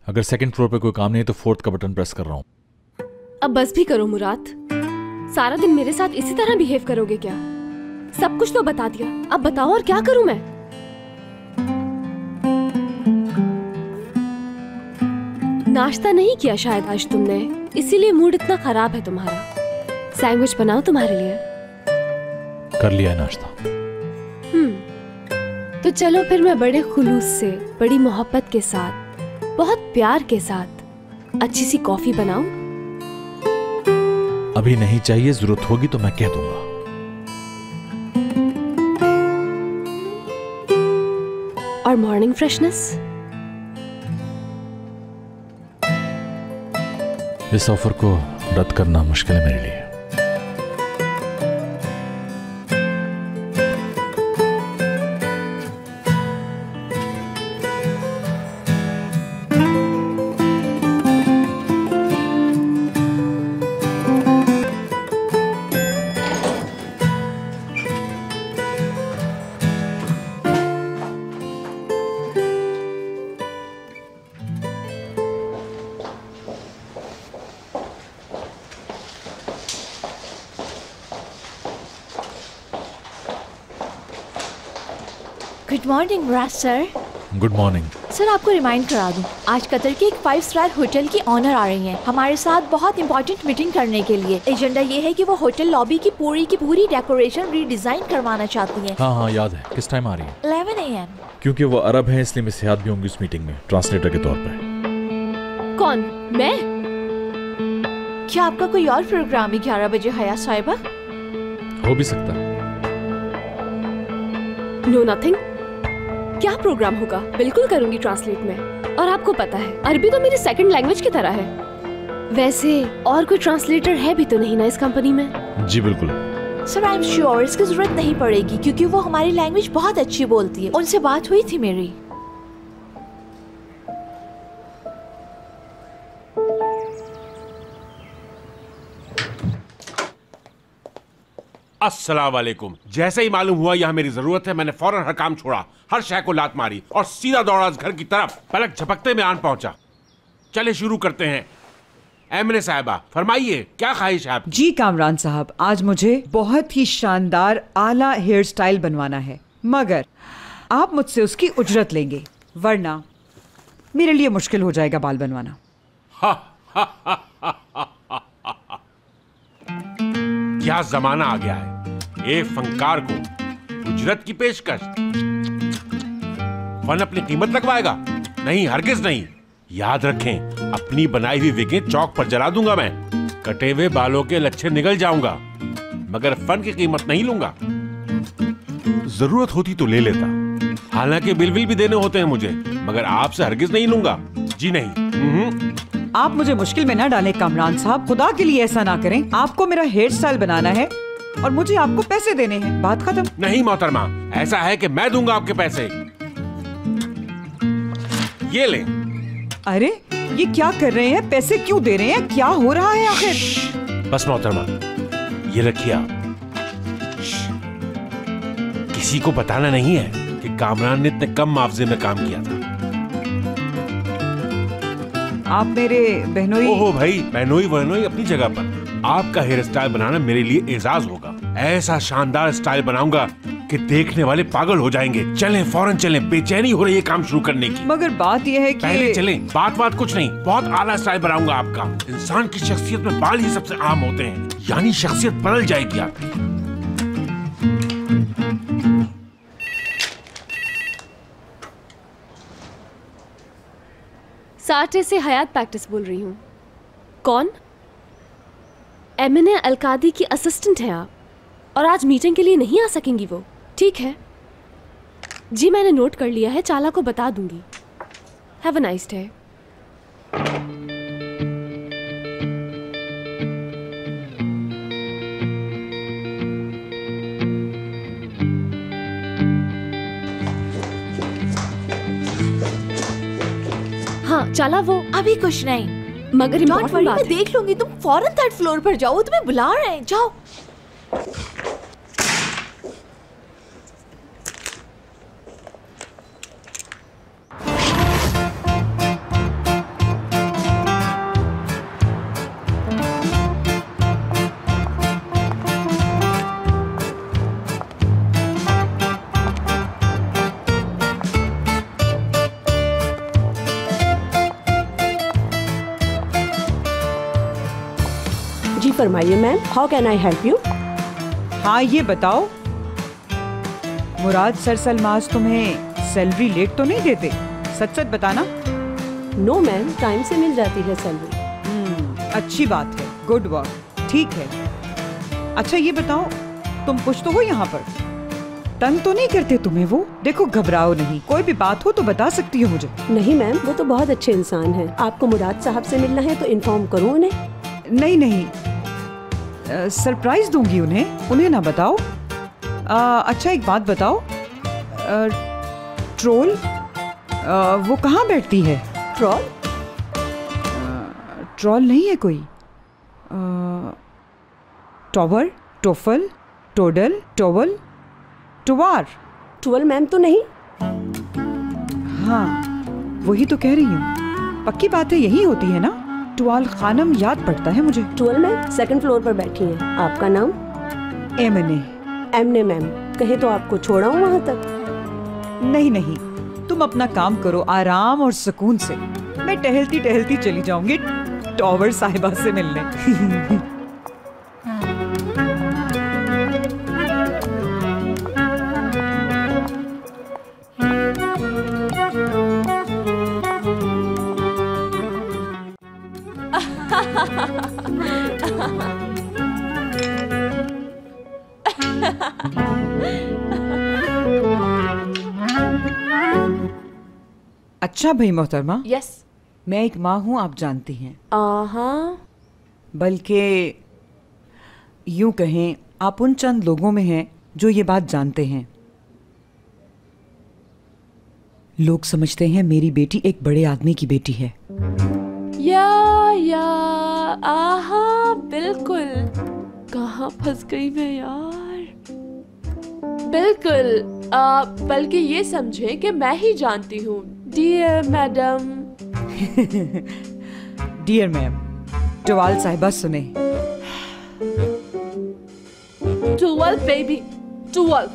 अगर second floor पे कोई काम नहीं है तो फोर्थ का बटन प्रेस कर रहा हूँ। अब बस भी करो मुराद, सारा दिन मेरे साथ इसी तरह बिहेव करोगे क्या? सब कुछ तो बता दिया, अब बताओ और क्या करूं मैं? नाश्ता नहीं किया शायद आज तुमने, इसीलिए मूड इतना खराब है तुम्हारा। सैंडविच बनाओ तुम्हारे लिए। कर लिया है नाश्ता। तो चलो फिर मैं बड़े खुलूस से, बड़ी मोहब्बत के साथ, बहुत प्यार के साथ अच्छी सी कॉफी बनाऊं? अभी नहीं चाहिए, जरूरत होगी तो मैं कह दूंगा। और मॉर्निंग फ्रेशनेस? इस ऑफर को रद्द करना मुश्किल है मेरे लिए। गुड मॉर्निंग राज सर। गुड मॉर्निंग सर, आपको रिमाइंड करा दूं, आज कतर के एक 5 स्टार होटल की ऑनर आ रही हैं हमारे साथ बहुत इंपॉर्टेंट मीटिंग करने के लिए। एजेंडा ये है कि वो होटल लॉबी की पूरी डेकोरेशन रीडिजाइन करवाना चाहती हैं। हाँ याद है। किस टाइम आ रही है? 11 AM। क्योंकि वो अरब है इसलिए मिस हयात भी होंगी उस मीटिंग में, ट्रांसलेटर के तौर पर। कौन? मैं? क्या आपका कोई और प्रोग्राम है 11 बजे हया साहिबा? हो भी सकता है। No nothing. क्या प्रोग्राम होगा? बिल्कुल करूंगी ट्रांसलेट में। और आपको पता है अरबी तो मेरी सेकंड लैंग्वेज की तरह है। वैसे और कोई ट्रांसलेटर है भी तो नहीं ना इस कंपनी में? जी बिल्कुल। सर आई एम श्योर इसकी जरूरत नहीं पड़ेगी क्योंकि वो हमारी लैंग्वेज बहुत अच्छी बोलती है। उनसे बात हुई थी मेरी। अस्सलाम वालेकुम। जैसे ही मालूम हुआ यहाँ मेरी जरूरत है, मैंने फौरन हर काम छोड़ा, हर शय को लात मारी और सीधा दौड़ा घर की तरफ। पलक झपकते में आन पहुंचा। चले शुरू करते हैं। एमने साहिबा फरमाइए, क्या ख्वाहिश है आपकी? जी कामरान साहब, आज मुझे बहुत ही शानदार आला हेयर स्टाइल बनवाना है, मगर आप मुझसे उसकी उजरत लेंगे, वरना मेरे लिए मुश्किल हो जाएगा बाल बनवाना। क्या जमाना आ गया है, एक फनकार को उजरत की पेशकश। फन अपनी कीमत लगवाएगा? नहीं, हरगिज नहीं। याद रखें, अपनी बनाई हुई विगें चौक पर जला दूंगा मैं, कटे हुए बालों के लच्छे निगल जाऊंगा, मगर फन की कीमत नहीं लूंगा। जरूरत होती तो ले लेता, हालांकि बिल भी देने होते हैं मुझे, मगर आपसे हरगिज नहीं लूंगा। जी नहीं। आप मुझे मुश्किल में ना डालें कामरान साहब, खुदा के लिए ऐसा ना करें। आपको मेरा हेयर स्टाइल बनाना है और मुझे आपको पैसे देने हैं, बात खत्म। नहीं मोहतरमा, ऐसा है कि मैं दूंगा आपके पैसे। ये ले। अरे ये क्या कर रहे हैं? पैसे क्यों दे रहे हैं? क्या हो रहा है आखिर? बस मोहतरमा, ये रखिए आप। किसी को बताना नहीं है कि कामरान ने इतने कम मुआवजे में काम किया था। आप मेरे बहनोई। ओहो भाई, बहनोई वहनोई अपनी जगह पर। आपका हेयर स्टाइल बनाना मेरे लिए एजाज होगा। ऐसा शानदार स्टाइल बनाऊंगा कि देखने वाले पागल हो जाएंगे। चलें, फौरन चलें, बेचैनी हो रही है काम शुरू करने की। मगर बात यह है कि पहले चलें, बात कुछ नहीं, बहुत आला स्टाइल बनाऊंगा आपका। इंसान की शख्सियत में बाल ही सबसे आम होते हैं, यानी शख्सियत बदल जाएगी आपकी। साटे से हयात प्रैक्टिस बोल रही हूँ। कौन? एमिने अलकादी की असिस्टेंट हैं आप, और आज मीटिंग के लिए नहीं आ सकेंगी वो? ठीक है जी, मैंने नोट कर लिया है, चाला को बता दूंगी। Have a nice day. हाँ चाला, वो अभी कुछ नहीं, मगर इम्पोर्टेंट बात मैं देख लूंगी। तुम फौरन 3rd फ्लोर पर जाओ, तुम्हें बुला रहे हैं, जाओ। फरमाइए ma'am, how can I help you? हाँ ये बताओ, मुराद सर सलमाज तुम्हें सैलरी लेट तो नहीं देते? सच सच बताना। नो मैम, टाइम से मिल जाती है सैलरी। अच्छी बात है, गुड वर्क, ठीक है। अच्छा ये बताओ, तुम कुछ तो हो यहाँ पर? तंग तो नहीं करते तुम्हें वो? देखो घबराओ नहीं, कोई भी बात हो तो बता सकती हो मुझे। नहीं मैम, वो तो बहुत अच्छे इंसान हैं। आपको मुराद साहब से मिलना है तो इन्फॉर्म करूँ उन्हें? नहीं नहीं, सरप्राइज दूंगी उन्हें ना बताओ। अच्छा एक बात बताओ, ट्रोल वो कहाँ बैठती है? ट्रोल? ट्रोल नहीं है कोई? टॉवर, टोफल, टोडल, टोवल, टुवार? ट्वेल मैम तो नहीं। हाँ वही तो कह रही हूँ, पक्की बात है यही होती है ना? टुवाल खानम याद पड़ता है मुझे। ट्वेल मैम सेकंड फ्लोर पर बैठी हैं। आपका नाम? एमने। एमने मैम, कहे तो आपको छोड़ाऊँ वहाँ तक? नहीं नहीं, तुम अपना काम करो आराम और सुकून से, मैं टहलती टहलती चली जाऊंगी टॉवर साहिबा से मिलने। अच्छा भाई मोहतरमा, यस। मैं एक माँ हूँ, आप जानती हैं। हाँ। बल्कि यूं कहें, आप उन चंद लोगों में हैं जो ये बात जानते हैं। लोग समझते हैं मेरी बेटी एक बड़े आदमी की बेटी है। या आहा बिल्कुल। कहाँ फंस गई मैं यार। बिल्कुल, बल्कि ये समझें कि मैं ही जानती हूँ। Dear madam. डियर मैम, टवाल साहिबा सुने। टुवेल बेबी, टुवेल।